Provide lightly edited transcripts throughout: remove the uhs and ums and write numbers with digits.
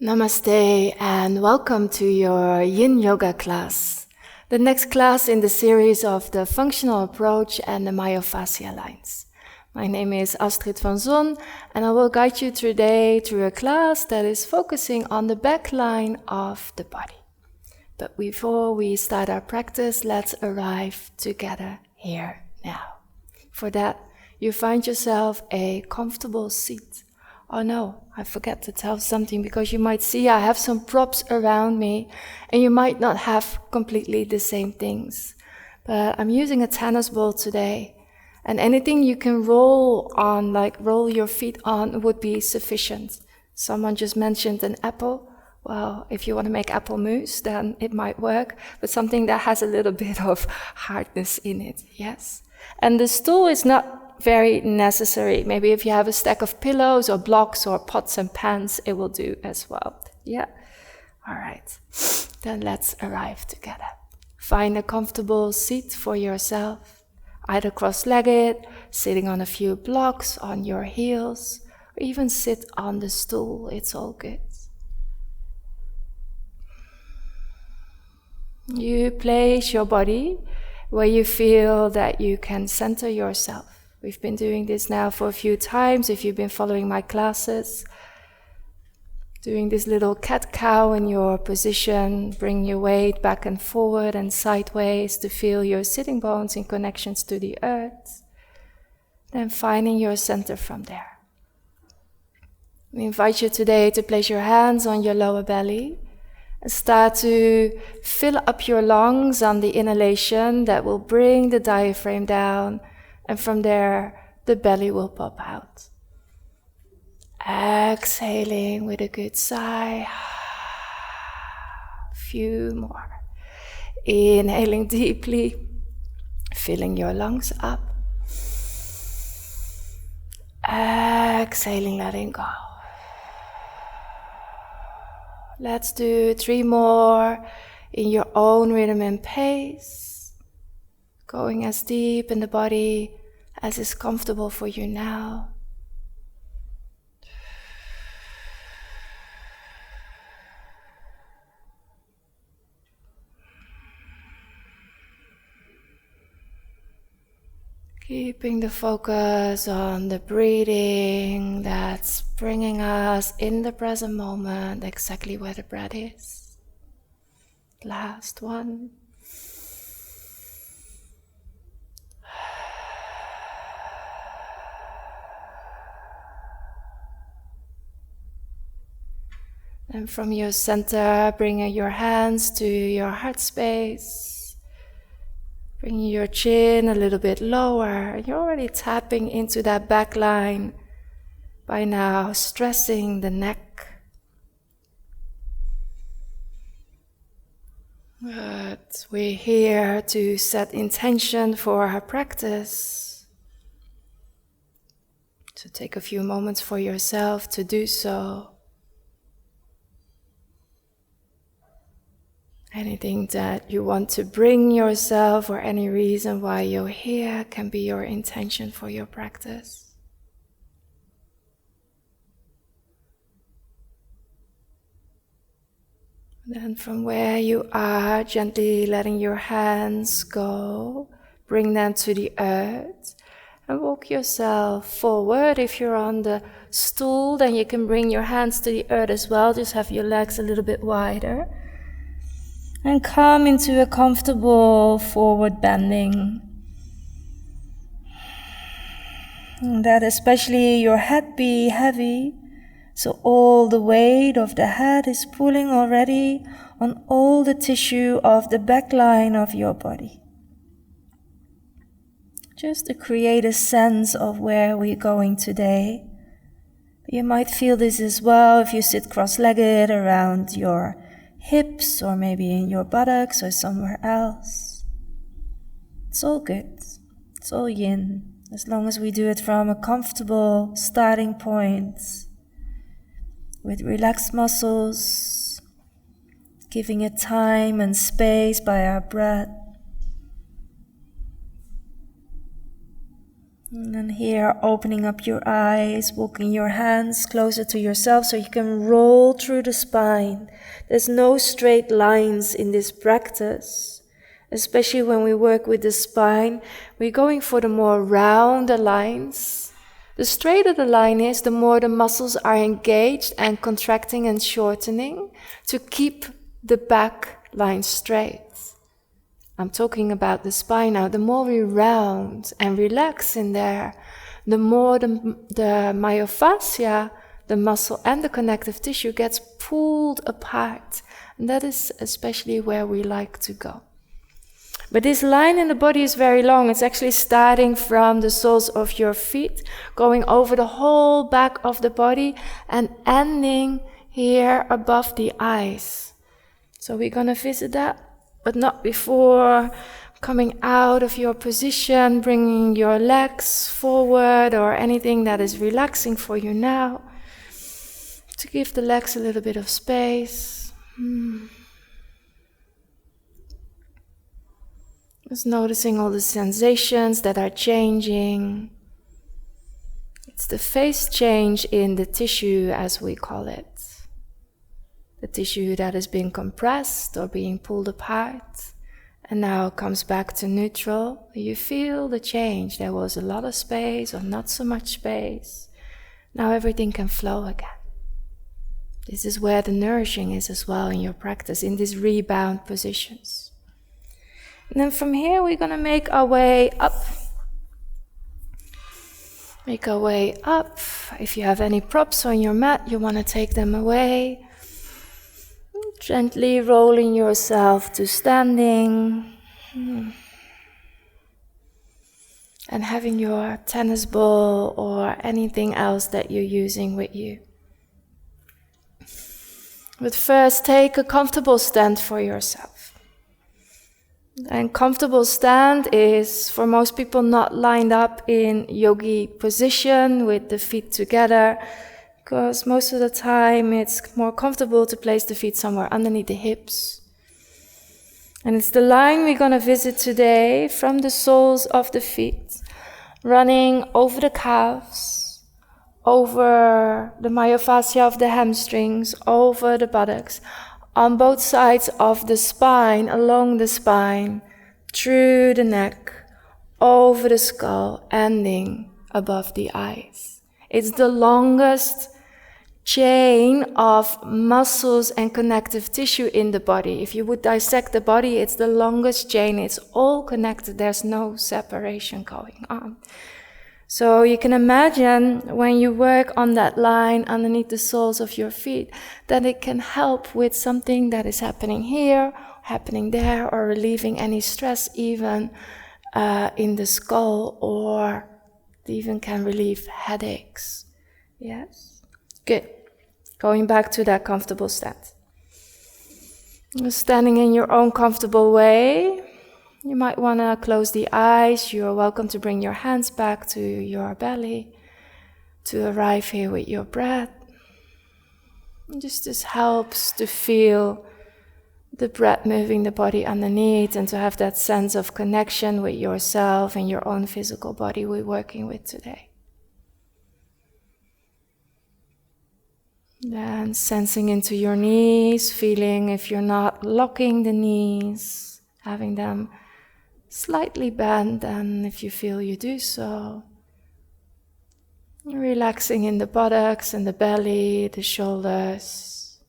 Namaste and welcome to your Yin Yoga class, the next class in the series of the functional approach and the Myofascia lines. My name is Astrid van Zon and I will guide you today through a class that is focusing on the back line of the body. But before we start our practice, let's arrive together here now. For that, you find yourself a comfortable seat. Oh no, I forgot to tell something because you might see I have some props around me and you might not have completely the same things. But I'm using a tennis ball today and anything you can roll on, like roll your feet on, would be sufficient. Someone just mentioned an apple. Well, if you want to make apple mousse, then it might work, but something that has a little bit of hardness in it, yes? And the stool is not very necessary. Maybe if you have a stack of pillows or blocks or pots and pans, it will do as well. Yeah? All right. Then let's arrive together. Find a comfortable seat for yourself, either cross-legged, sitting on a few blocks on your heels, or even sit on the stool. It's all good. You place your body where you feel that you can center yourself. We've been doing this now for a few times. If you've been following my classes, doing this little cat-cow in your position, bring your weight back and forward and sideways to feel your sitting bones in connections to the earth. Then finding your center from there. We invite you today to place your hands on your lower belly and start to fill up your lungs on the inhalation that will bring the diaphragm down. And from there, the belly will pop out. Exhaling with a good sigh. Few more. Inhaling deeply, filling your lungs up. Exhaling, letting go. Let's do 3 more in your own rhythm and pace. Going as deep in the body as is comfortable for you now. Keeping the focus on the breathing that's bringing us in the present moment, exactly where the breath is. Last one. And from your center, bringing your hands to your heart space, bringing your chin a little bit lower. You're already tapping into that back line by now, stressing the neck. But we're here to set intention for our practice. So take a few moments for yourself to do so. Anything that you want to bring yourself or any reason why you're here can be your intention for your practice. Then from where you are, gently letting your hands go, bring them to the earth and walk yourself forward. If you're on the stool, then you can bring your hands to the earth as well. Just have your legs a little bit wider. And come into a comfortable forward bending. And that especially your head be heavy, so all the weight of the head is pulling already on all the tissue of the back line of your body. Just to create a sense of where we're going today. You might feel this as well if you sit cross-legged around your hips or maybe in your buttocks or somewhere else. It's all good. It's all yin, as long as we do it from a comfortable starting point with relaxed muscles, giving it time and space by our breath. And then here, opening up your eyes, walking your hands closer to yourself so you can roll through the spine. There's no straight lines in this practice. Especially when we work with the spine, we're going for the more rounder lines. The straighter the line is, the more the muscles are engaged and contracting and shortening to keep the back line straight. I'm talking about the spine now. The more we round and relax in there, the more the myofascia, the muscle and the connective tissue gets pulled apart. And that is especially where we like to go. But this line in the body is very long. It's actually starting from the soles of your feet, going over the whole back of the body and ending here above the eyes. So we're going to visit that. But not before coming out of your position, bringing your legs forward or anything that is relaxing for you now. To give the legs a little bit of space. Just noticing all the sensations that are changing. It's the phase change in the tissue, as we call it. The tissue that is being compressed or being pulled apart and now comes back to neutral. You feel the change. There was a lot of space or not so much space. Now everything can flow again. This is where the nourishing is as well in your practice, in these rebound positions. And then from here we're going to make our way up. Make our way up. If you have any props on your mat, you want to take them away. Gently rolling yourself to standing. And having your tennis ball or anything else that you're using with you. But first, take a comfortable stand for yourself. And comfortable stand is, for most people, not lined up in yogi position with the feet together. Because most of the time it's more comfortable to place the feet somewhere underneath the hips. And it's the line we're going to visit today from the soles of the feet, running over the calves, over the myofascia of the hamstrings, over the buttocks, on both sides of the spine, along the spine, through the neck, over the skull, ending above the eyes. It's the longest chain of muscles and connective tissue in the body. If you would dissect the body, it's the longest chain. It's all connected. There's no separation going on. So you can imagine when you work on that line underneath the soles of your feet, that it can help with something that is happening here, happening there, or relieving any stress even in the skull, or it even can relieve headaches. Yes? Good. Going back to that comfortable stand. Standing in your own comfortable way. You might want to close the eyes. You're welcome to bring your hands back to your belly to arrive here with your breath. And just this helps to feel the breath moving the body underneath and to have that sense of connection with yourself and your own physical body we're working with today. Then sensing into your knees, feeling if you're not locking the knees, having them slightly bent, and if you feel you do so, relaxing in the buttocks and the belly, the shoulders.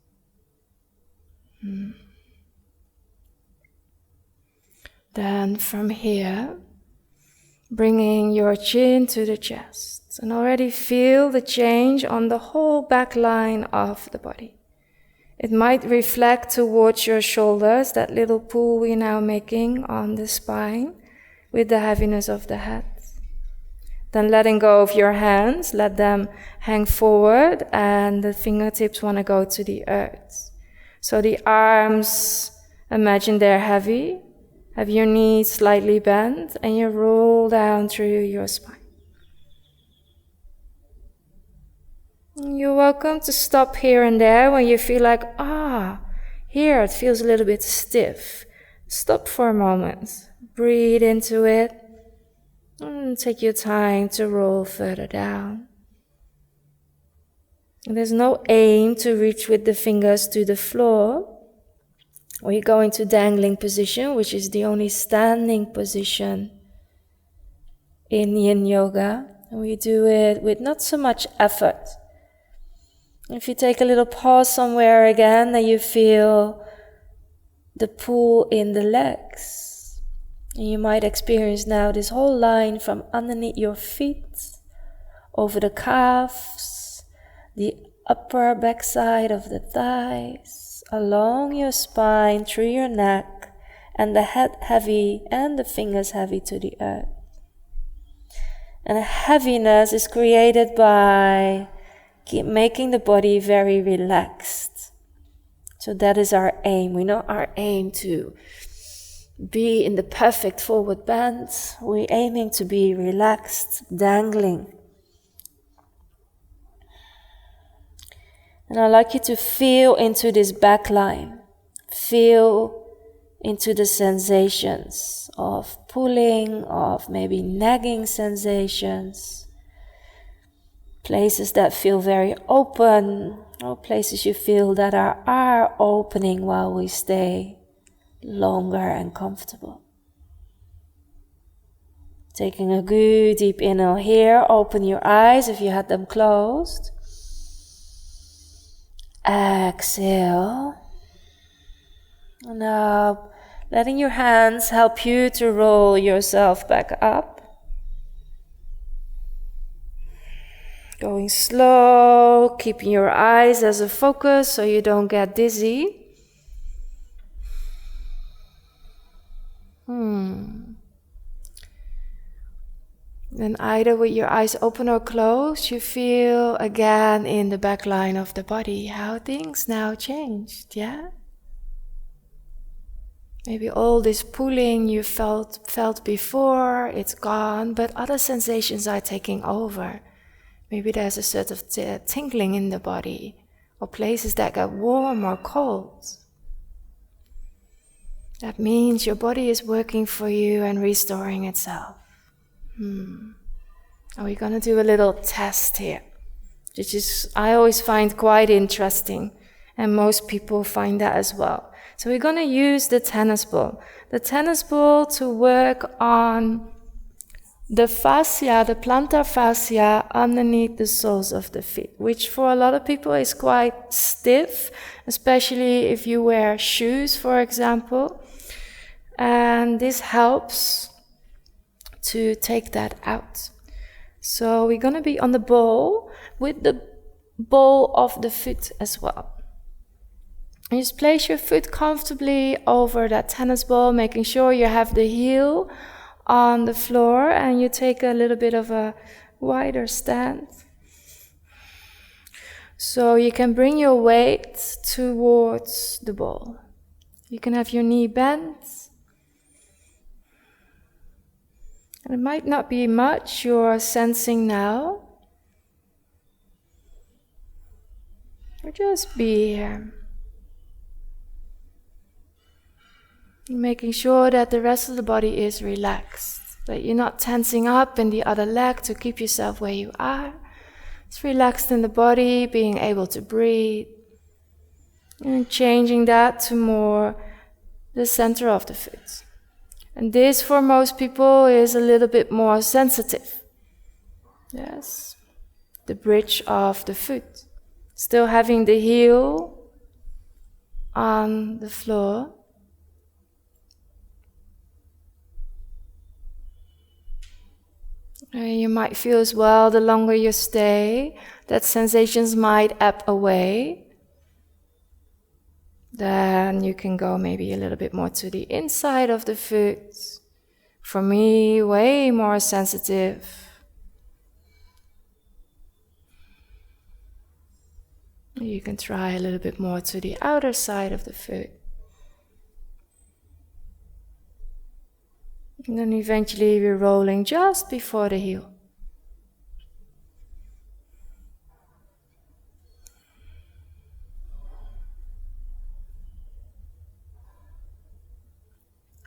Then from here, bringing your chin to the chest. And already feel the change on the whole back line of the body. It might reflect towards your shoulders, that little pull we're now making on the spine with the heaviness of the head. Then letting go of your hands, let them hang forward and the fingertips want to go to the earth. So the arms, imagine they're heavy. Have your knees slightly bent and you roll down through your spine. You're welcome to stop here and there when you feel like, here it feels a little bit stiff. Stop for a moment. Breathe into it. And take your time to roll further down. And there's no aim to reach with the fingers to the floor. Or you go into dangling position, which is the only standing position in Yin Yoga. And we do it with not so much effort. If you take a little pause somewhere again, then you feel the pull in the legs. And you might experience now this whole line from underneath your feet, over the calves, the upper backside of the thighs, along your spine, through your neck, and the head heavy and the fingers heavy to the earth. And heaviness is created by making the body very relaxed. So that is our aim. We know our aim to be in the perfect forward bend. We're aiming to be relaxed, dangling. And I'd like you to feel into this back line. Feel into the sensations of pulling, of maybe nagging sensations. Places that feel very open, or places you feel that are opening while we stay longer and comfortable. Taking a good deep inhale here, open your eyes if you had them closed. Exhale. And now letting your hands help you to roll yourself back up. Going slow, keeping your eyes as a focus so you don't get dizzy. Then either with your eyes open or closed, you feel again in the back line of the body how things now changed, yeah? Maybe all this pulling you felt before, it's gone, but other sensations are taking over. Maybe there's a sort of tingling in the body, or places that get warm or cold. That means your body is working for you and restoring itself. And we're going to do a little test here, which is I always find quite interesting, and most people find that as well. So we're going to use the tennis ball to work on the fascia, the plantar fascia underneath the soles of the feet, which for a lot of people is quite stiff, especially if you wear shoes, for example. And this helps to take that out. So we're going to be on the ball with the ball of the foot as well. And just place your foot comfortably over that tennis ball, making sure you have the heel on the floor and you take a little bit of a wider stand. So you can bring your weight towards the ball. You can have your knee bent. And it might not be much you're sensing now. Or just be here. Making sure that the rest of the body is relaxed. That you're not tensing up in the other leg to keep yourself where you are. It's relaxed in the body, being able to breathe. And changing that to more the center of the foot. And this for most people is a little bit more sensitive. Yes. The bridge of the foot. Still having the heel on the floor. You might feel as well, the longer you stay, that sensations might ebb away. Then you can go maybe a little bit more to the inside of the foot. For me, way more sensitive. You can try a little bit more to the outer side of the foot. And then eventually we're rolling just before the heel.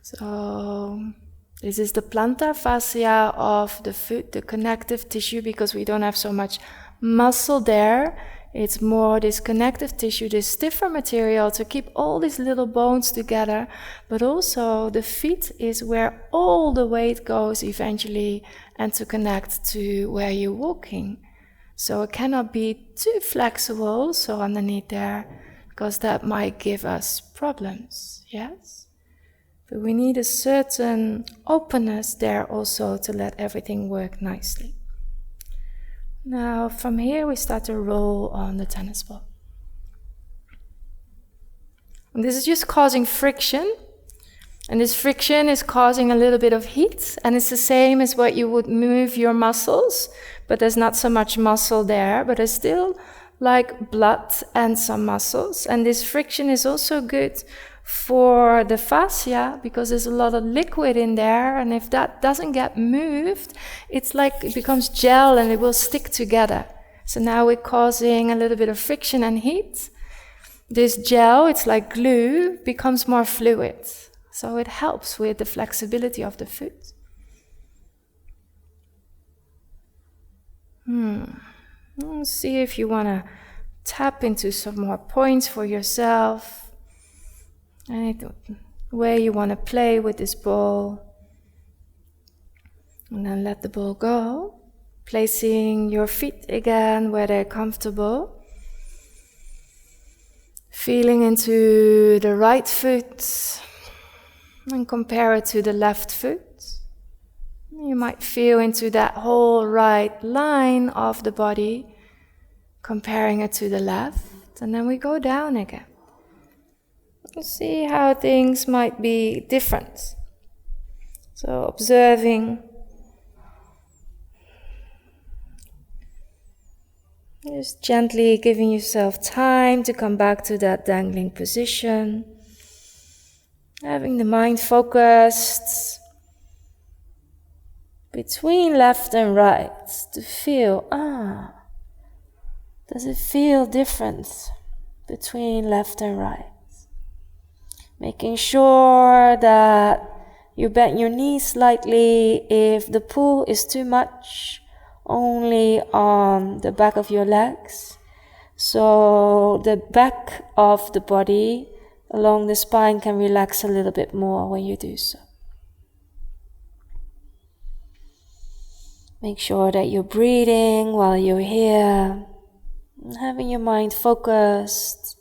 So This is the plantar fascia of the foot, the connective tissue, because we don't have so much muscle there. It's more this connective tissue, this stiffer material to keep all these little bones together. But also the feet is where all the weight goes eventually and to connect to where you're walking. So it cannot be too flexible, so underneath there, because that might give us problems, yes? But we need a certain openness there also to let everything work nicely. Now from here we start to roll on the tennis ball. And this is just causing friction. And this friction is causing a little bit of heat. And it's the same as what you would move your muscles. But there's not so much muscle there. But there's still like blood and some muscles. And this friction is also good for the fascia, because there's a lot of liquid in there, and if that doesn't get moved, it's like it becomes gel and it will stick together. So now we're causing a little bit of friction and heat. This gel, it's like glue, becomes more fluid. So it helps with the flexibility of the foot. See if you want to tap into some more points for yourself. And where you want to play with this ball. And then let the ball go. Placing your feet again where they're comfortable. Feeling into the right foot. And compare it to the left foot. You might feel into that whole right line of the body. Comparing it to the left. And then we go down again. See how things might be different. So observing. Just gently giving yourself time to come back to that dangling position. Having the mind focused between left and right to feel, does it feel different between left and right? Making sure that you bend your knees slightly if the pull is too much, only on the back of your legs. So the back of the body along the spine can relax a little bit more when you do so. Make sure that you're breathing while you're here, having your mind focused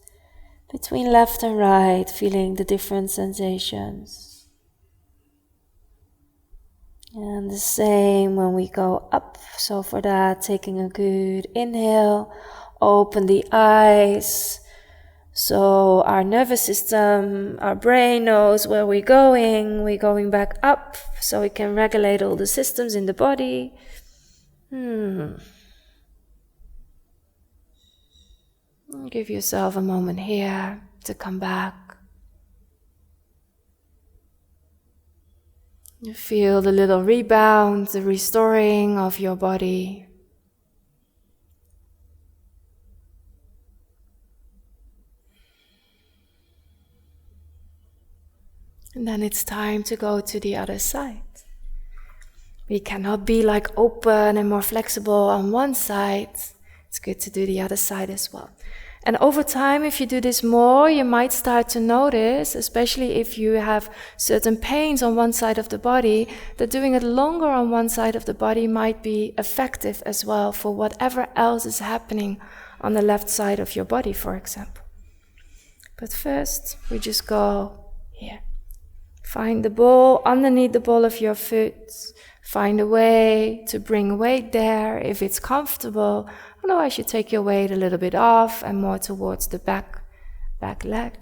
between left and right, feeling the different sensations. And the same when we go up. So for that, taking a good inhale, open the eyes. So our nervous system, our brain knows where we're going back up, so we can regulate all the systems in the body. Give yourself a moment here to come back. You feel the little rebound, the restoring of your body. And then it's time to go to the other side. We cannot be like open and more flexible on one side. It's good to do the other side as well. And over time, if you do this more, you might start to notice, especially if you have certain pains on one side of the body, that doing it longer on one side of the body might be effective as well for whatever else is happening on the left side of your body, for example. But first, we just go here. Find the ball underneath the ball of your foot. Find a way to bring weight there if it's comfortable. Otherwise, you take your weight a little bit off and more towards the back leg.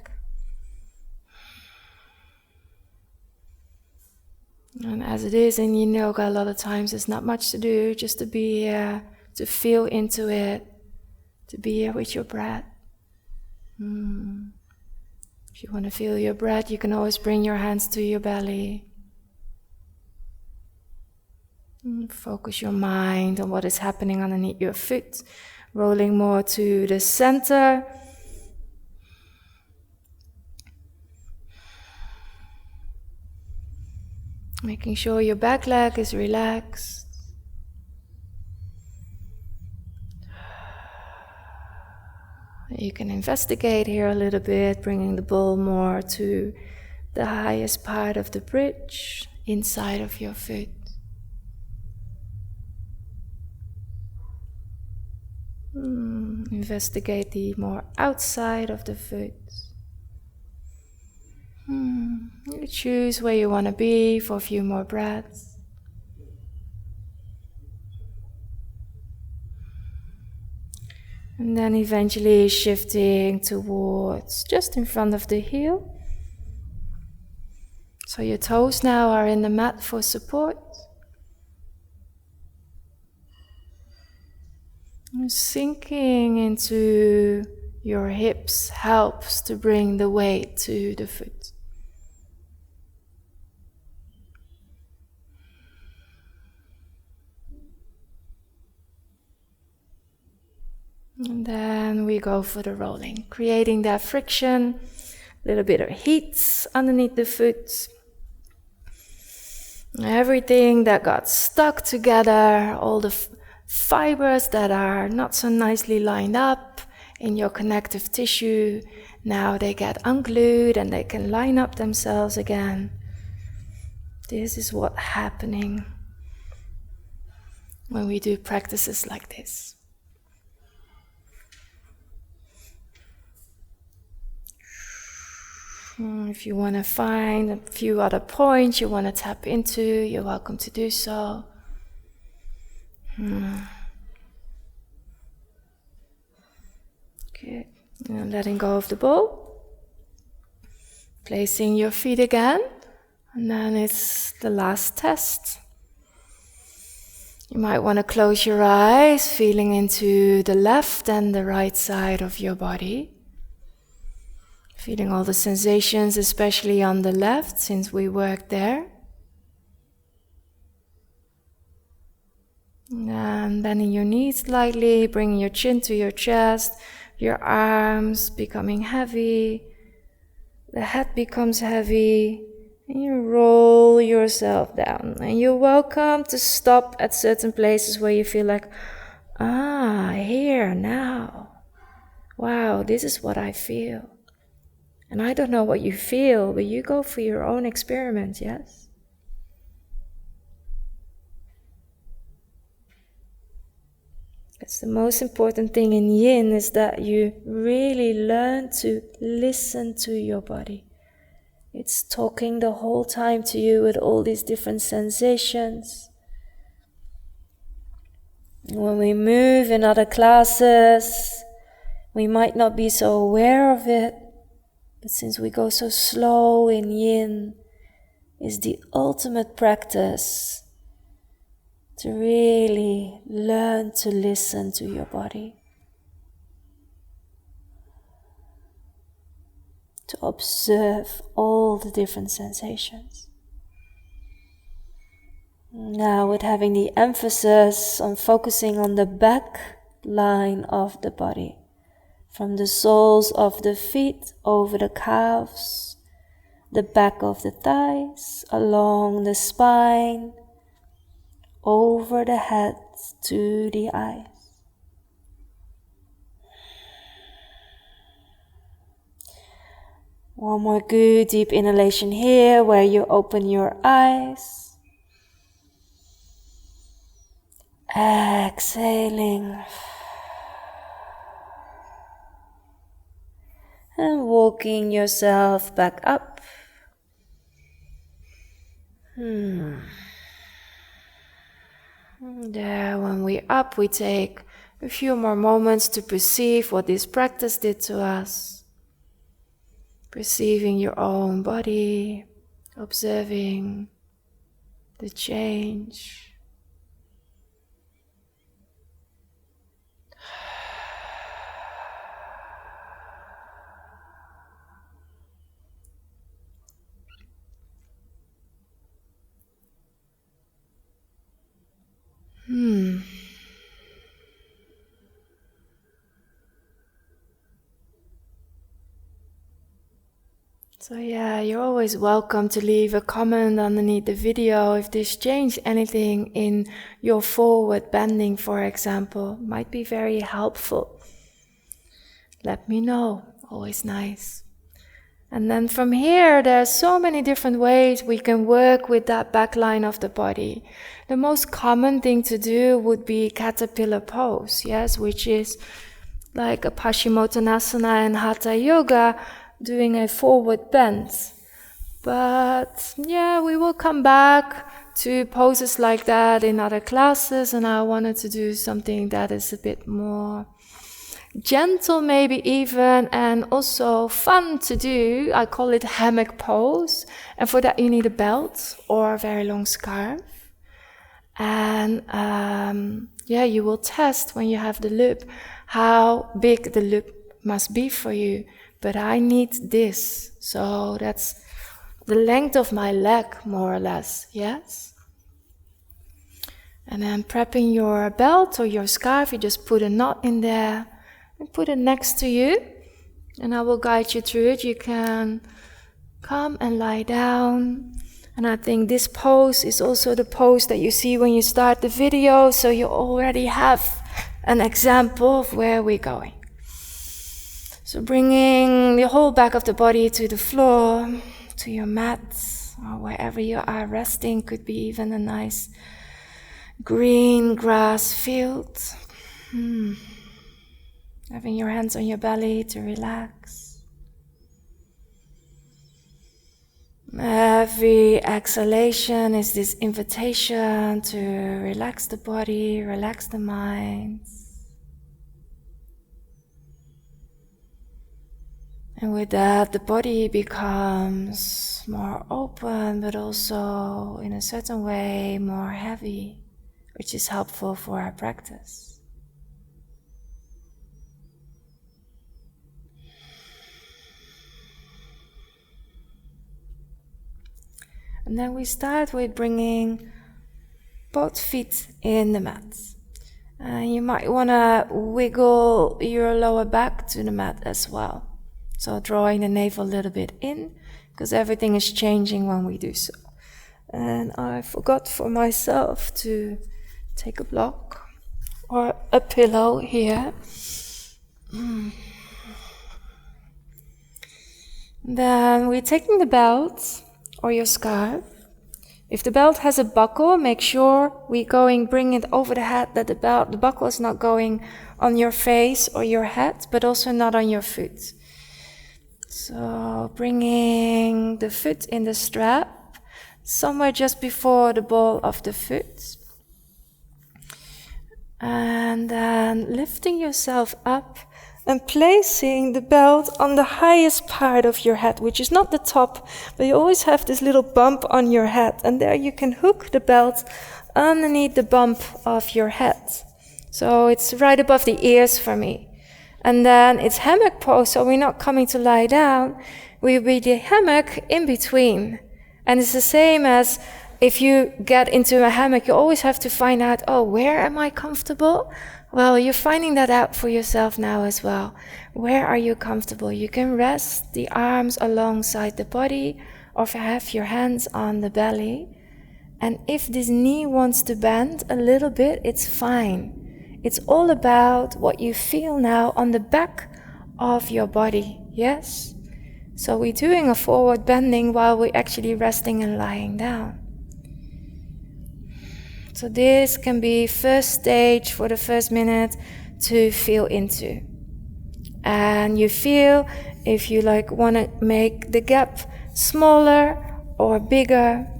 And as it is in Yin Yoga, a lot of times there's not much to do, just to be here, to feel into it, to be here with your breath. If you want to feel your breath, you can always bring your hands to your belly. Focus your mind on what is happening underneath your foot, rolling more to the center. Making sure your back leg is relaxed. You can investigate here a little bit, bringing the ball more to the highest part of the bridge, inside of your foot. Investigate the more outside of the foot. You choose where you want to be for a few more breaths. And then eventually shifting towards just in front of the heel. So your toes now are in the mat for support. And sinking into your hips helps to bring the weight to the foot. And then we go for the rolling, creating that friction, a little bit of heat underneath the foot. Everything that got stuck together, all the fibers that are not so nicely lined up in your connective tissue, now they get unglued and they can line up themselves again. This is what's happening when we do practices like this. If you want to find a few other points you want to tap into, you're welcome to do so. Good. And letting go of the ball. Placing your feet again. And then it's the last test. You might want to close your eyes, feeling into the left and the right side of your body. Feeling all the sensations, especially on the left, since we worked there. And bending your knees slightly, bringing your chin to your chest, your arms becoming heavy, the head becomes heavy, and you roll yourself down. And you're welcome to stop at certain places where you feel like, here, now. Wow, this is what I feel. And I don't know what you feel, but you go for your own experiment, yes? It's the most important thing in Yin is that you really learn to listen to your body. It's talking the whole time to you with all these different sensations. When we move in other classes, we might not be so aware of it. But since we go so slow in Yin, is the ultimate practice to really learn to listen to your body. To observe all the different sensations. Now with having the emphasis on focusing on the back line of the body. From the soles of the feet over the calves, the back of the thighs, along the spine, over the head to the eyes. One more good deep inhalation here where you open your eyes. Exhaling. And walking yourself back up. There, when we're up, we take a few more moments to perceive what this practice did to us. Perceiving your own body, observing the change. So yeah, you're always welcome to leave a comment underneath the video if this changed anything in your forward bending, for example. Might be very helpful. Let me know. Always nice. And then from here, there are so many different ways we can work with that back line of the body. The most common thing to do would be caterpillar pose, yes, which is like a Paschimottanasana and Hatha Yoga, doing a forward bend. But yeah, we will come back to poses like that in other classes, and I wanted to do something that is a bit more gentle maybe even, and also fun to do. I call it hammock pose, and for that you need a belt or a very long scarf. And yeah, you will test when you have the loop how big the loop must be for you. But I need this, so that's the length of my leg, more or less, yes? And then prepping your belt or your scarf, you just put a knot in there and put it next to you, and I will guide you through it. You can come and lie down, and I think this pose is also the pose that you see when you start the video, so you already have an example of where we're going. So bringing the whole back of the body to the floor, to your mat, or wherever you are resting. Could be even a nice green grass field. Having your hands on your belly to relax. Every exhalation is this invitation to relax the body, relax the mind. And with that, the body becomes more open, but also in a certain way more heavy, which is helpful for our practice. And then we start with bringing both feet in the mat. You might want to wiggle your lower back to the mat as well. So drawing the navel a little bit in, because everything is changing when we do so. And I forgot for myself to take a block or a pillow here. Then we're taking the belt or your scarf. If the belt has a buckle, make sure bring it over the head, that the buckle is not going on your face or your head, but also not on your foot. So bringing the foot in the strap, somewhere just before the ball of the foot. And then lifting yourself up and placing the belt on the highest part of your head, which is not the top, but you always have this little bump on your head. And there you can hook the belt underneath the bump of your head. So it's right above the ears for me. And then it's hammock pose, so we're not coming to lie down. We'll be the hammock in between. And it's the same as if you get into a hammock, you always have to find out, where am I comfortable? Well, you're finding that out for yourself now as well. Where are you comfortable? You can rest the arms alongside the body, or have your hands on the belly. And if this knee wants to bend a little bit, it's fine. It's all about what you feel now on the back of your body, yes? So we're doing a forward bending while we're actually resting and lying down. So this can be first stage for the first minute to feel into. And you feel if you want to make the gap smaller or bigger.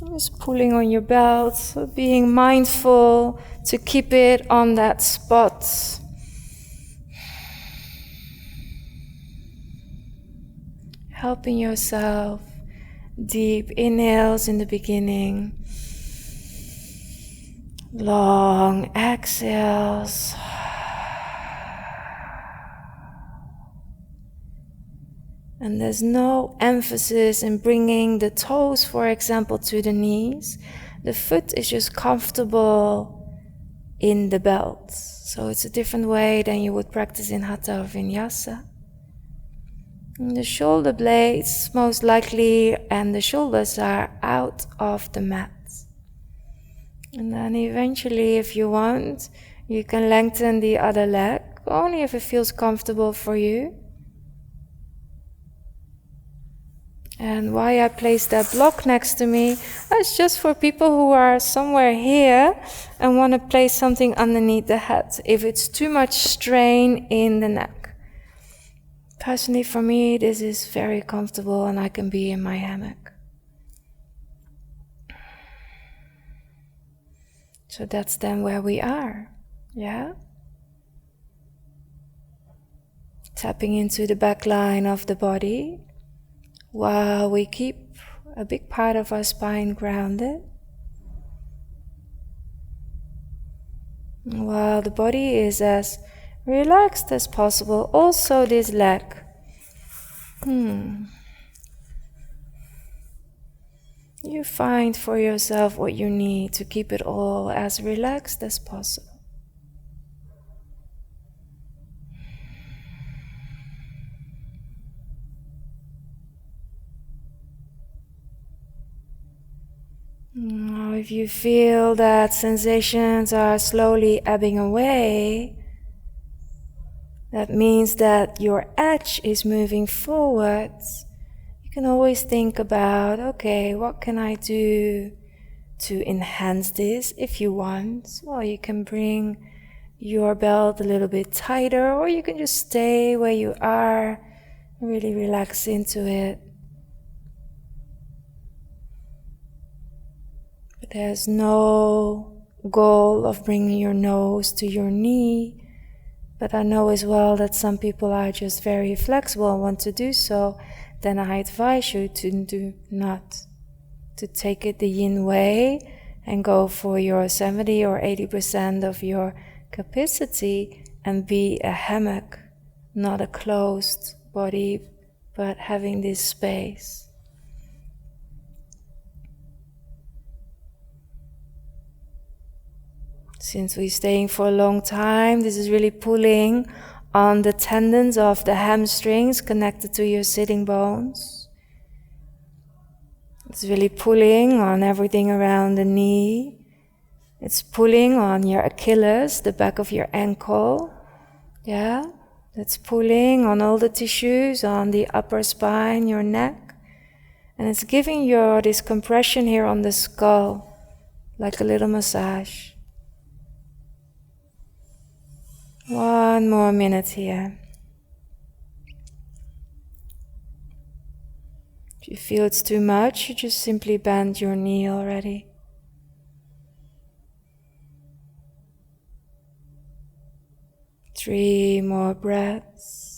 Just pulling on your belt, so being mindful to keep it on that spot. Helping yourself. Deep inhales in the beginning. Long exhales. And there's no emphasis in bringing the toes, for example, to the knees. The foot is just comfortable in the belt. So it's a different way than you would practice in Hatha or Vinyasa. And the shoulder blades most likely and the shoulders are out of the mat. And then eventually, if you want, you can lengthen the other leg, only if it feels comfortable for you. And why I place that block next to me, that's just for people who are somewhere here and want to place something underneath the head, if it's too much strain in the neck. Personally, for me, this is very comfortable and I can be in my hammock. So that's then where we are, yeah? Tapping into the back line of the body, while we keep a big part of our spine grounded. While the body is as relaxed as possible, also this leg. You find for yourself what you need to keep it all as relaxed as possible. Now, if you feel that sensations are slowly ebbing away, that means that your edge is moving forwards. You can always think about, okay, what can I do to enhance this if you want? Well, you can bring your belt a little bit tighter, or you can just stay where you are, really relax into it. But there's no goal of bringing your nose to your knee. But I know as well that some people are just very flexible and want to do so. Then I advise you to do not. To take it the yin way and go for your 70 or 80% of your capacity and be a hammock, not a closed body, but having this space. Since we're staying for a long time, this is really pulling on the tendons of the hamstrings connected to your sitting bones. It's really pulling on everything around the knee. It's pulling on your Achilles, the back of your ankle. Yeah, it's pulling on all the tissues on the upper spine, your neck. And it's giving you this compression here on the skull, like a little massage. One more minute here. If you feel it's too much, you just simply bend your knee already. Three more breaths.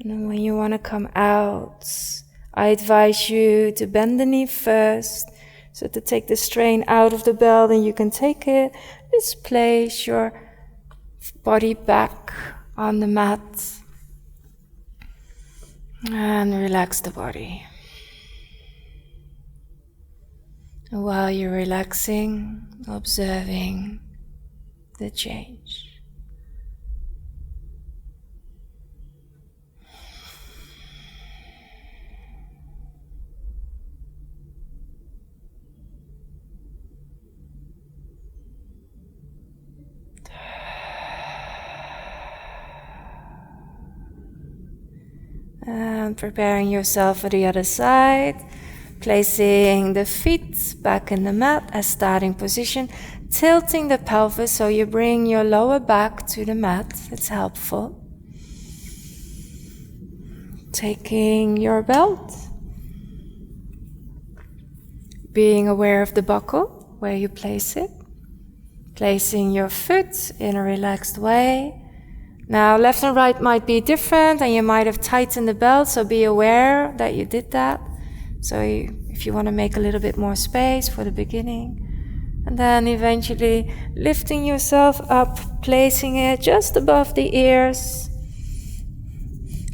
And then when you want to come out, I advise you to bend the knee first, so to take the strain out of the belt, and you can take it. Just place your body back on the mat and relax the body. And while you're relaxing, observing the change. And preparing yourself for the other side, placing the feet back in the mat as starting position, tilting the pelvis so you bring your lower back to the mat. It's helpful. Taking your belt, being aware of the buckle, where you place it, placing your foot in a relaxed way. Now, left and right might be different, and you might have tightened the belt, so be aware that you did that. So if you want to make a little bit more space for the beginning. And then eventually lifting yourself up, placing it just above the ears,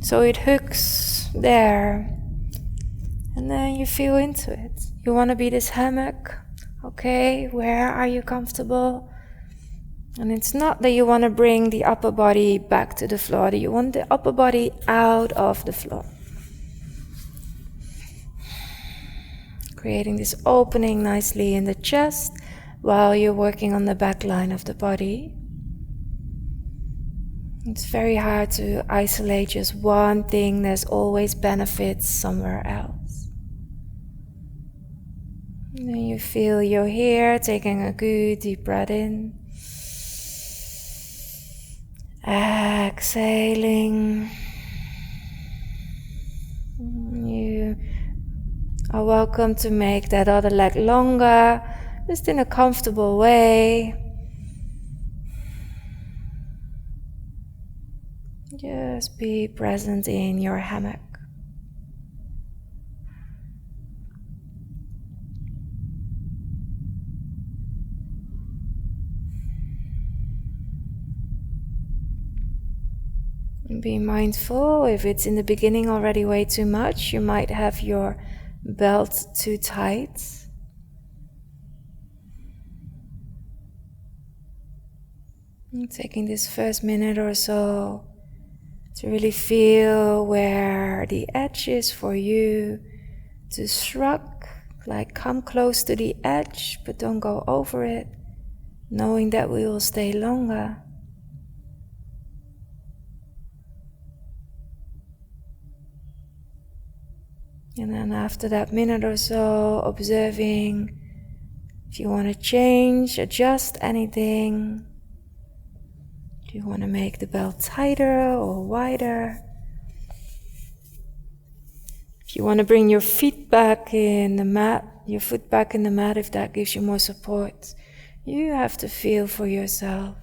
so it hooks there. And then you feel into it. You want to be this hammock. Okay, where are you comfortable? And it's not that you want to bring the upper body back to the floor. That you want the upper body out of the floor. Creating this opening nicely in the chest while you're working on the back line of the body. It's very hard to isolate just one thing. There's always benefits somewhere else. And then you feel you're here, taking a good deep breath in. Exhaling. You are welcome to make that other leg longer, just in a comfortable way. Just be present in your hammock. And be mindful, if it's in the beginning already way too much, you might have your belt too tight. And taking this first minute or so to really feel where the edge is for you, to shrug, like come close to the edge, but don't go over it, knowing that we will stay longer. And then after that minute or so, observing if you want to change, adjust anything. Do you want to make the belt tighter or wider? If you want to bring your feet back in the mat, your foot back in the mat, if that gives you more support, you have to feel for yourself.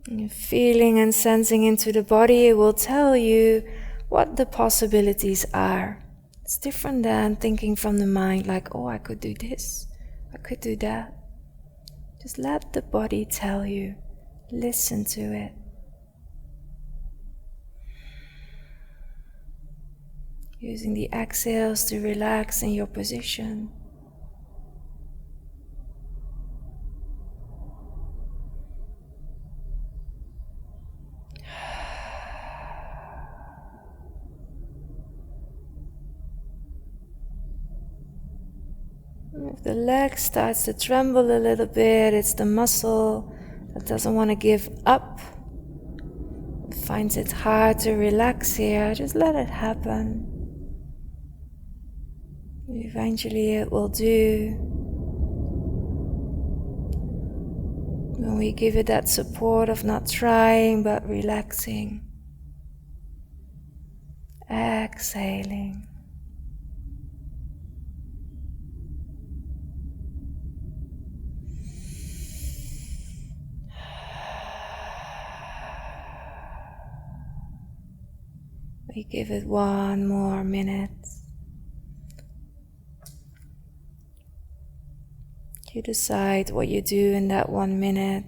And feeling and sensing into the body, it will tell you what the possibilities are. It's different than thinking from the mind like, oh, I could do this, I could do that. Just let the body tell you. Listen to it. Using the exhales to relax in your position. If the leg starts to tremble a little bit, it's the muscle that doesn't want to give up. It finds it hard to relax here. Just let it happen. Eventually it will do. When we give it that support of not trying but relaxing. Exhaling. We give it one more minute. You decide what you do in that 1 minute.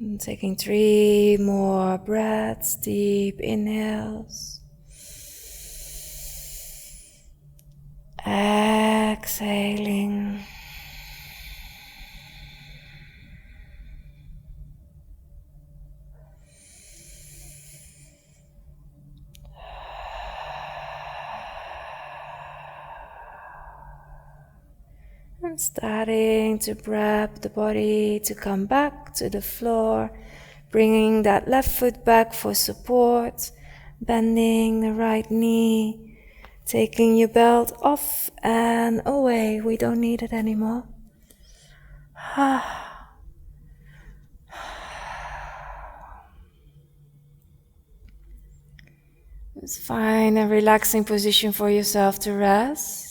And taking 3 more breaths, deep inhales. Exhaling. And starting to prep the body to come back to the floor, bringing that left foot back for support, bending the right knee, taking your belt off and away. We don't need it anymore. Just find a relaxing position for yourself to rest.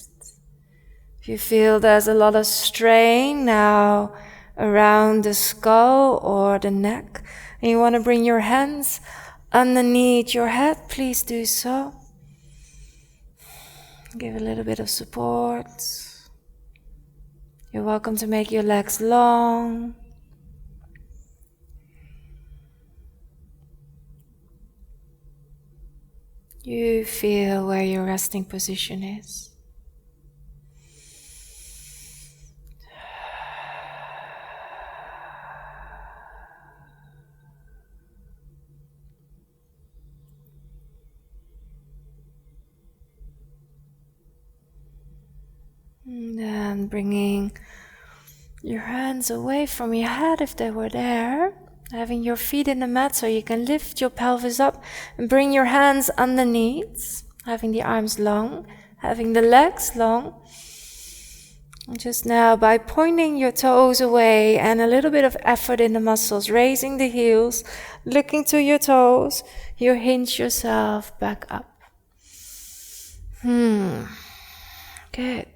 If you feel there's a lot of strain now around the skull or the neck, and you want to bring your hands underneath your head, please do so. Give a little bit of support. You're welcome to make your legs long. You feel where your resting position is. And then bringing your hands away from your head if they were there. Having your feet in the mat so you can lift your pelvis up and bring your hands underneath. Having the arms long, having the legs long. And just now by pointing your toes away and a little bit of effort in the muscles, raising the heels, looking to your toes, you hinge yourself back up. Good.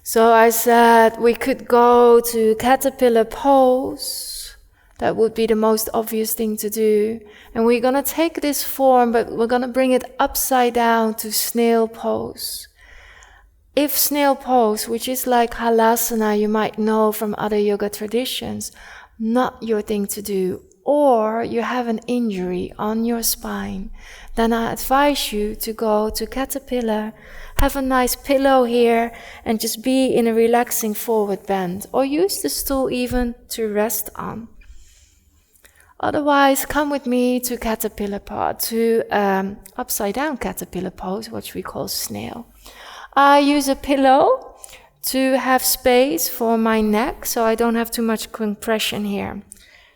So I said we could go to caterpillar pose. That would be the most obvious thing to do. And we're going to take this form, but we're going to bring it upside down to snail pose. If snail pose, which is like Halasana, you might know from other yoga traditions, not your thing to do, or you have an injury on your spine, then I advise you to go to caterpillar, have a nice pillow here, and just be in a relaxing forward bend, or use the stool even to rest on. Otherwise, come with me to caterpillar part, to upside down caterpillar pose, which we call snail. I use a pillow to have space for my neck, so I don't have too much compression here.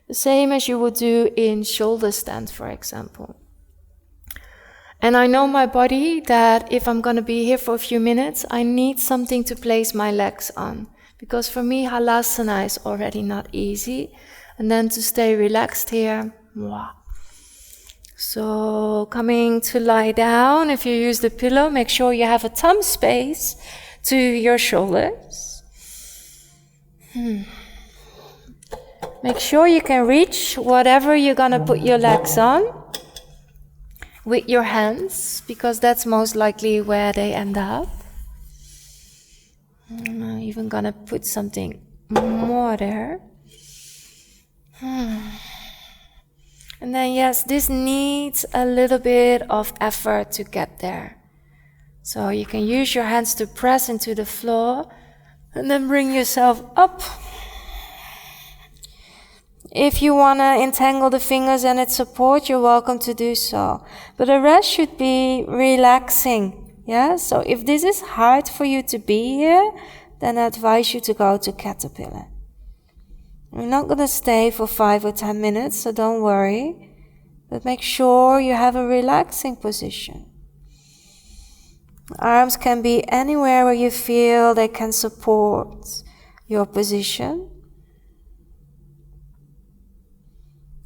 The same as you would do in shoulder stand, for example. And I know my body that if I'm going to be here for a few minutes, I need something to place my legs on. Because for me, Halasana is already not easy. And then to stay relaxed here, wow. So coming to lie down, if you use the pillow, make sure you have a thumb space to your shoulders. Make sure you can reach whatever you're going to put your legs on with your hands, because that's most likely where they end up. I'm even going to put something more there. And then yes, this needs a little bit of effort to get there. So you can use your hands to press into the floor and then bring yourself up. If you want to entangle the fingers and its support, you're welcome to do so. But the rest should be relaxing. Yeah? So if this is hard for you to be here, then I advise you to go to caterpillar. We're not going to stay for 5 or 10 minutes, so don't worry. But make sure you have a relaxing position. Arms can be anywhere where you feel they can support your position.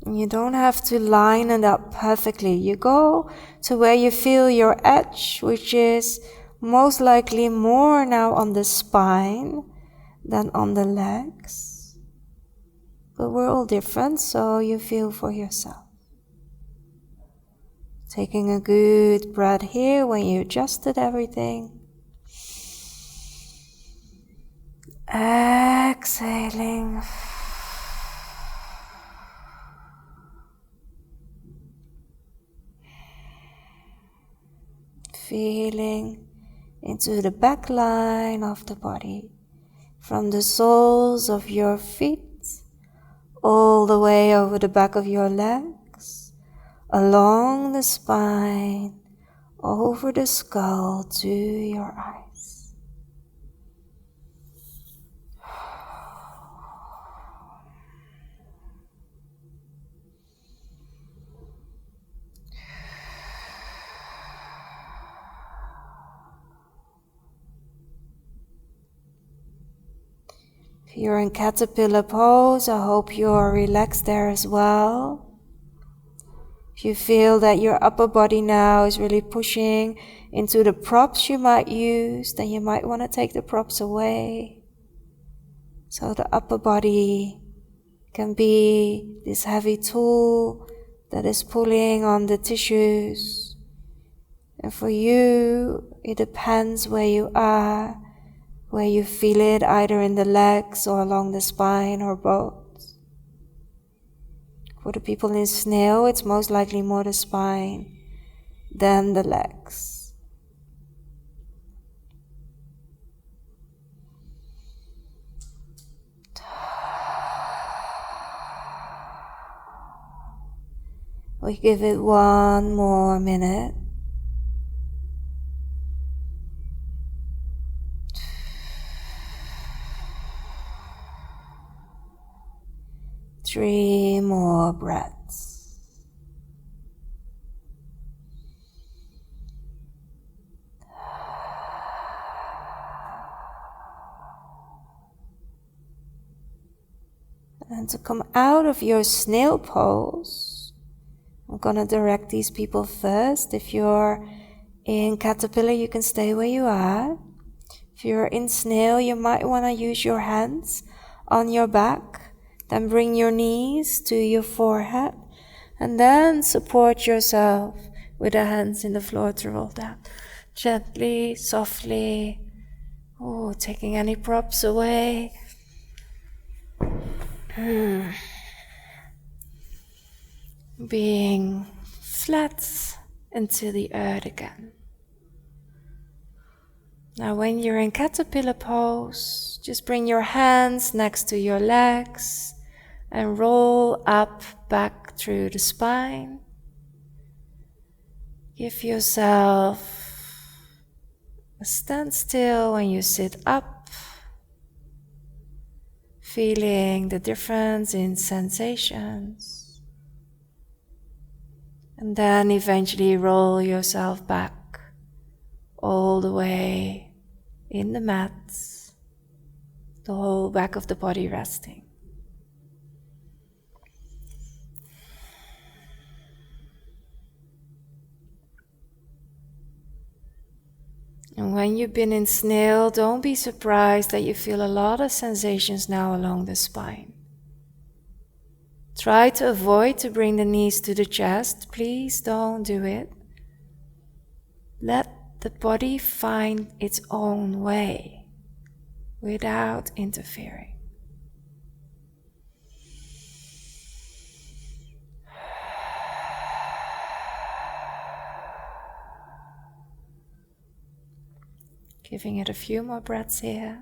And you don't have to line it up perfectly. You go to where you feel your edge, which is most likely more now on the spine than on the legs. But we're all different, so you feel for yourself. Taking a good breath here when you adjusted everything. Exhaling. Feeling into the back line of the body, from the soles of your feet all the way over the back of your legs, along the spine, over the skull to your eyes. If you're in caterpillar pose, I hope you're relaxed there as well. If you feel that your upper body now is really pushing into the props you might use, then you might want to take the props away. So the upper body can be this heavy tool that is pulling on the tissues. And for you, it depends where you are, where you feel it, either in the legs or along the spine or both. For the people in Snail, it's most likely more the spine than the legs. We give it one more minute. Three more breaths. And to come out of your snail pose, I'm gonna direct these people first. If you're in caterpillar, you can stay where you are. If you're in snail, you might want to use your hands on your back. Then bring your knees to your forehead. And then support yourself with the hands in the floor to roll down. Gently, softly. Oh, taking any props away. Being flat into the earth again. Now when you're in caterpillar pose, just bring your hands next to your legs and roll up back through the spine. Give yourself a standstill when you sit up, feeling the difference in sensations. And then eventually roll yourself back all the way in the mat, the whole back of the body resting. And when you've been in snail, don't be surprised that you feel a lot of sensations now along the spine. Try to avoid to bring the knees to the chest. Please don't do it. Let the body find its own way without interfering. Giving it a few more breaths here.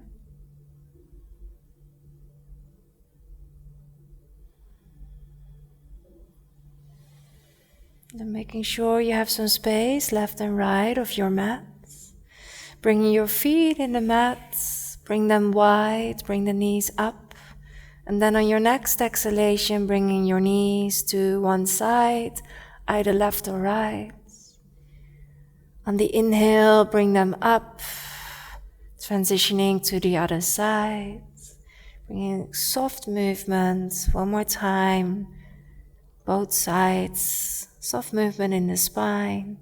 And making sure you have some space left and right of your mats. Bringing your feet in the mats, bring them wide, bring the knees up. And then on your next exhalation, bringing your knees to one side, either left or right. On the inhale, bring them up, transitioning to the other side. Bringing soft movements, one more time, both sides. Soft movement in the spine.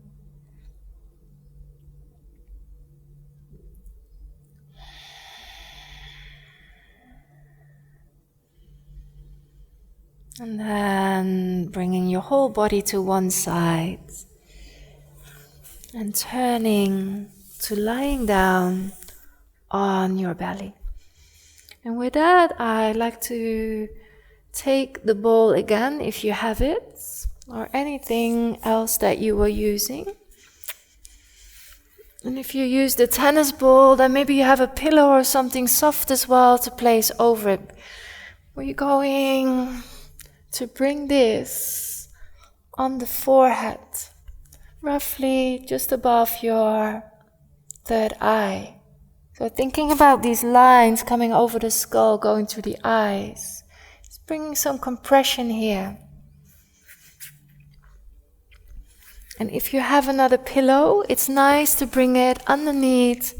And then bringing your whole body to one side. And turning to lying down on your belly. And with that, I'd like to take the bowl again, if you have it, or anything else that you were using. And if you use the tennis ball, then maybe you have a pillow or something soft as well to place over it. We're going to bring this on the forehead, roughly just above your third eye. So thinking about these lines coming over the skull, going through the eyes. It's bringing some compression here. And if you have another pillow, it's nice to bring it underneath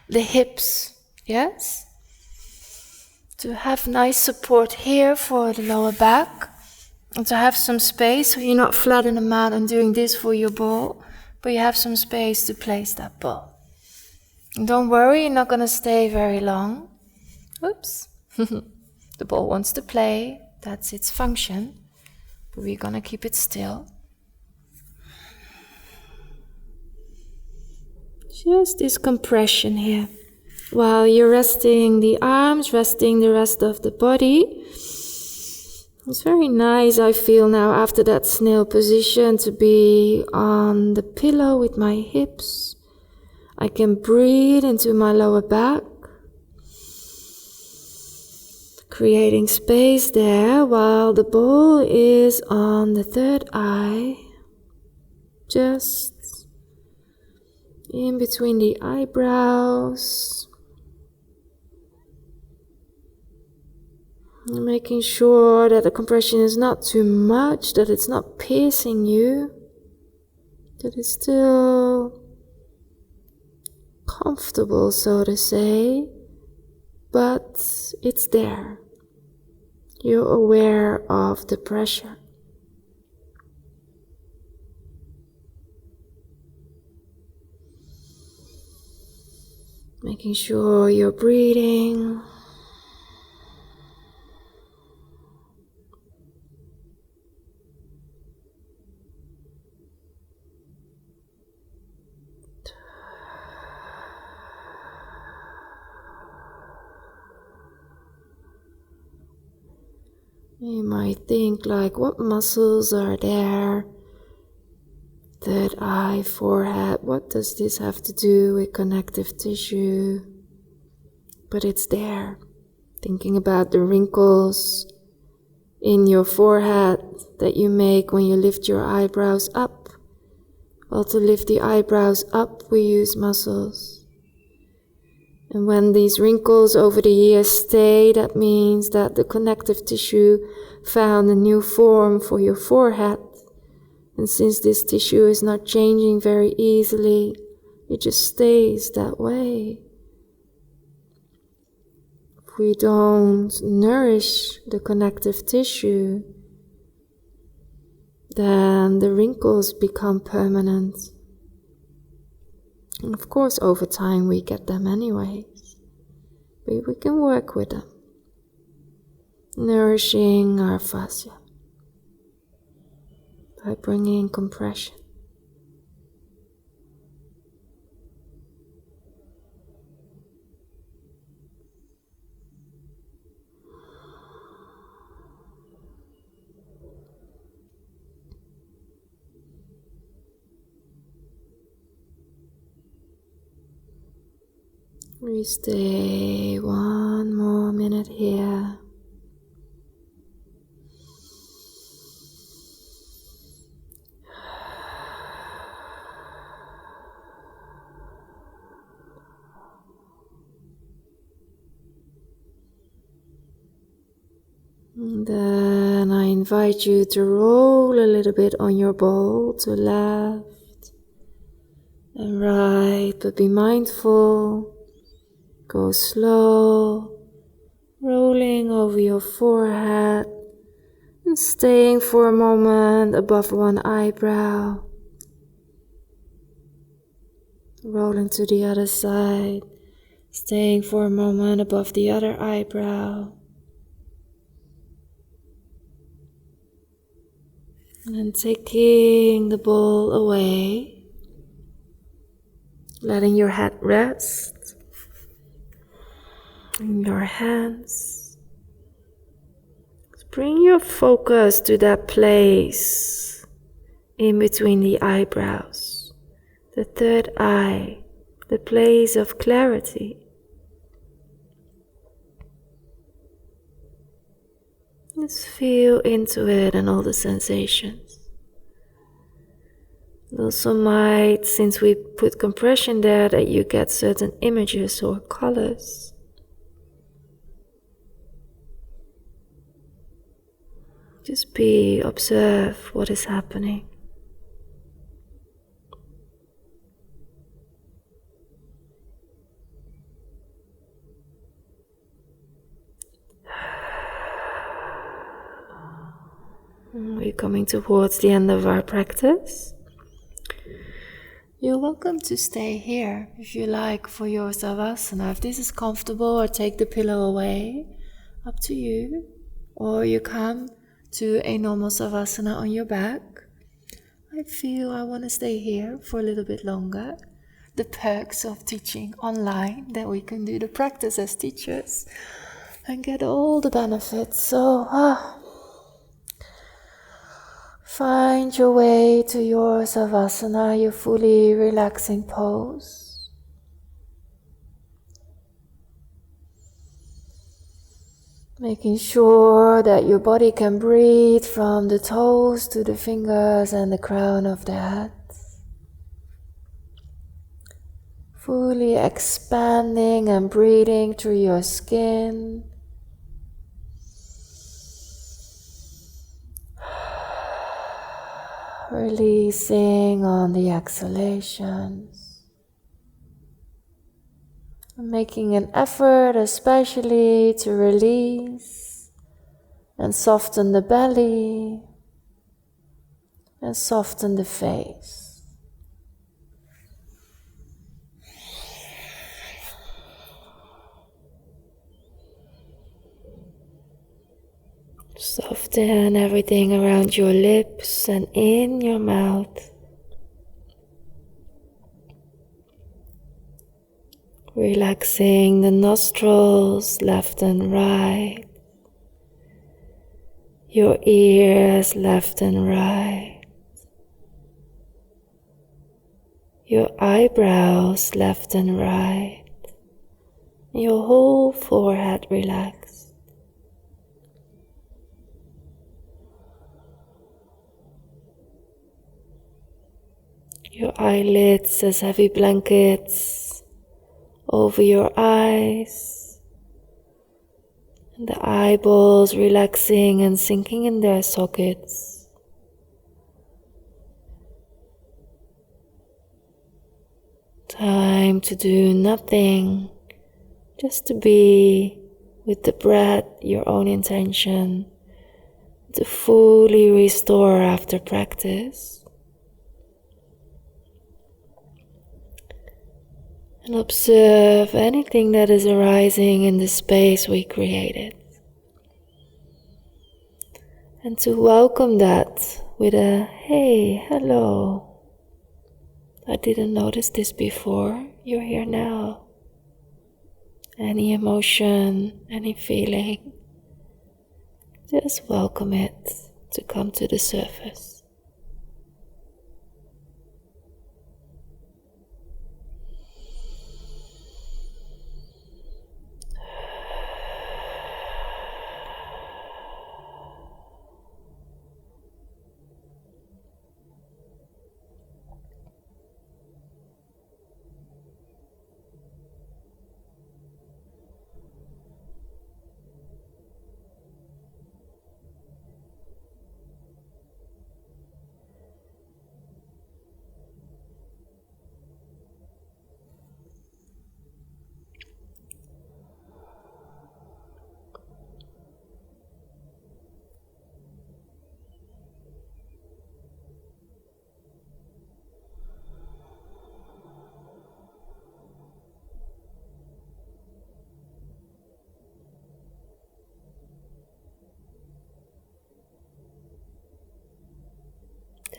the hips, yes? To have nice support here for the lower back. And to have some space, so you're not flat in the mat and doing this for your ball, but you have some space to place that ball. And don't worry, you're not going to stay very long. Oops. The ball wants to play, that's its function, but we're going to keep it still. Just this compression here. while you're resting the arms, resting the rest of the body. It's very nice, I feel now, after that snail position, to be on the pillow with my hips. I can breathe into my lower back, creating space there while the ball is on the third eye, just in between the eyebrows. Making sure that the compression is not too much, that it's not piercing you, that it's still comfortable, so to say, but it's there. You're aware of the pressure. Making sure you're breathing. You might think like, what muscles are there? Third eye, forehead, what does this have to do with connective tissue? But it's there. Thinking about the wrinkles in your forehead that you make when you lift your eyebrows up. Well, to lift the eyebrows up, we use muscles. And when these wrinkles over the years stay, that means that the connective tissue found a new form for your forehead. And since this tissue is not changing very easily, it just stays that way. If we don't nourish the connective tissue, then the wrinkles become permanent. And of course, over time we get them anyways, but we can work with them, nourishing our fascia by bringing compression. We stay one more minute here. And then I invite you to roll a little bit on your ball to left and right, but be mindful. Go slow, rolling over your forehead and staying for a moment above one eyebrow. Rolling to the other side, staying for a moment above the other eyebrow. And then taking the ball away, letting your head rest. In your hands, bring your focus to that place in between the eyebrows, the third eye, the place of clarity. Just feel into it and all the sensations. It also might, since we put compression there, that you get certain images or colors. Just observe what is happening. We're coming towards the end of our practice. You're welcome to stay here if you like for your Savasana. If this is comfortable, or take the pillow away, up to you. Or you come to a normal Savasana on your back. I feel I want to stay here for a little bit longer. the perks of teaching online, that we can do the practice as teachers and get all the benefits. So find your way to your Savasana, your fully relaxing pose. Making sure that your body can breathe from the toes to the fingers and the crown of the head. Fully expanding and breathing through your skin. Releasing on the exhalations. Making an effort especially to release and soften the belly and soften the face. Soften everything around your lips and in your mouth. Relaxing the nostrils left and right, your ears left and right, your eyebrows left and right, your whole forehead relaxed. Your eyelids as heavy blankets over your eyes, and the eyeballs relaxing and sinking in their sockets. Time to do nothing, just to be with the breath, your own intention, to fully restore after practice. And observe anything that is arising in the space we created. And to welcome that with a, hey, hello. I didn't notice this before, you're here now. Any emotion, any feeling, just welcome it to come to the surface.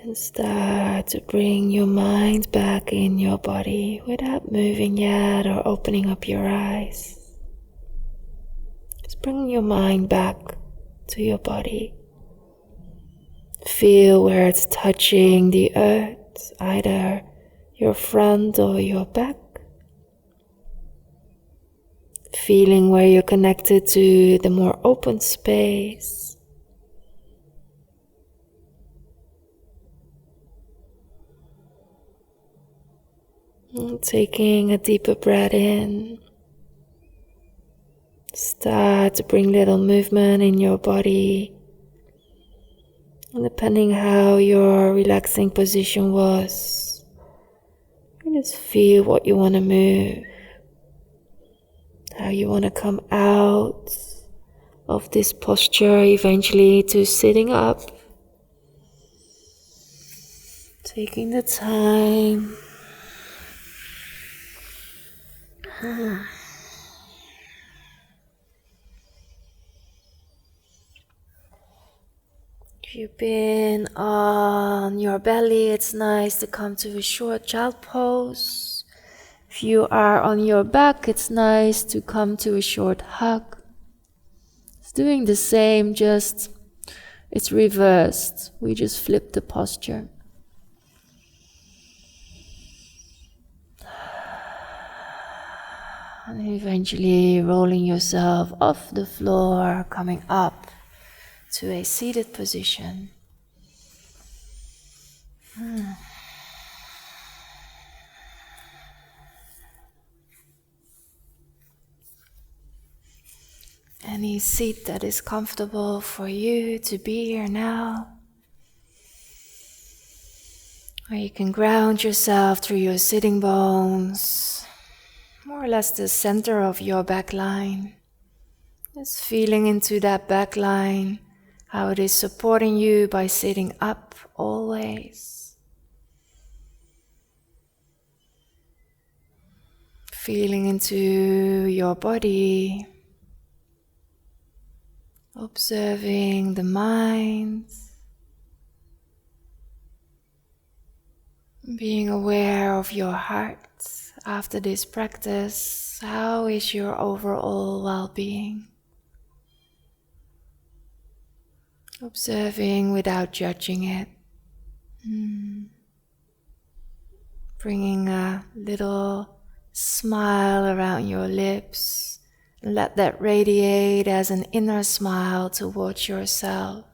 And start to bring your mind back in your body without moving yet or opening up your eyes. Just bring your mind back to your body. Feel where it's touching the earth, either your front or your back. Feeling where you're connected to the more open space. Taking a deeper breath in. Start to bring little movement in your body. And depending how your relaxing position was, just feel what you want to move. How you want to come out of this posture eventually to sitting up. Taking the time. If you've been on your belly, it's nice to come to a short child pose. If you are on your back, it's nice to come to a short hug. It's doing the same, just it's reversed. We just flip the posture. And eventually rolling yourself off the floor, coming up to a seated position. Any seat that is comfortable for you to be here now. Or you can ground yourself through your sitting bones, more or less the center of your back line. Just feeling into that back line, how it is supporting you by sitting up always. Feeling into your body. Observing the mind, being aware of your heart. After this practice, how is your overall well-being? Observing without judging it. Bringing a little smile around your lips. Let that radiate as an inner smile towards yourself.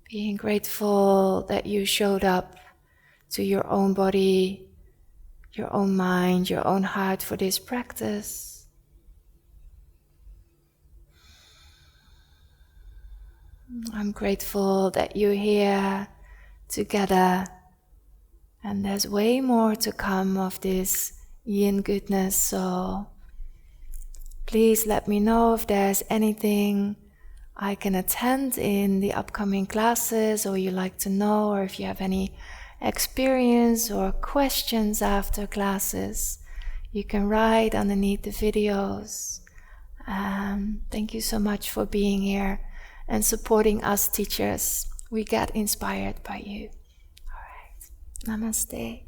Being grateful that you showed up to your own body, your own mind, your own heart for this practice. I'm grateful that you're here together, and there's way more to come of this yin goodness, so please let me know if there's anything I can attend in the upcoming classes, or you'd like to know, or if you have any experience or questions after classes, you can write underneath the videos. Thank you so much for being here and supporting us teachers. We get inspired by you. All right. Namaste.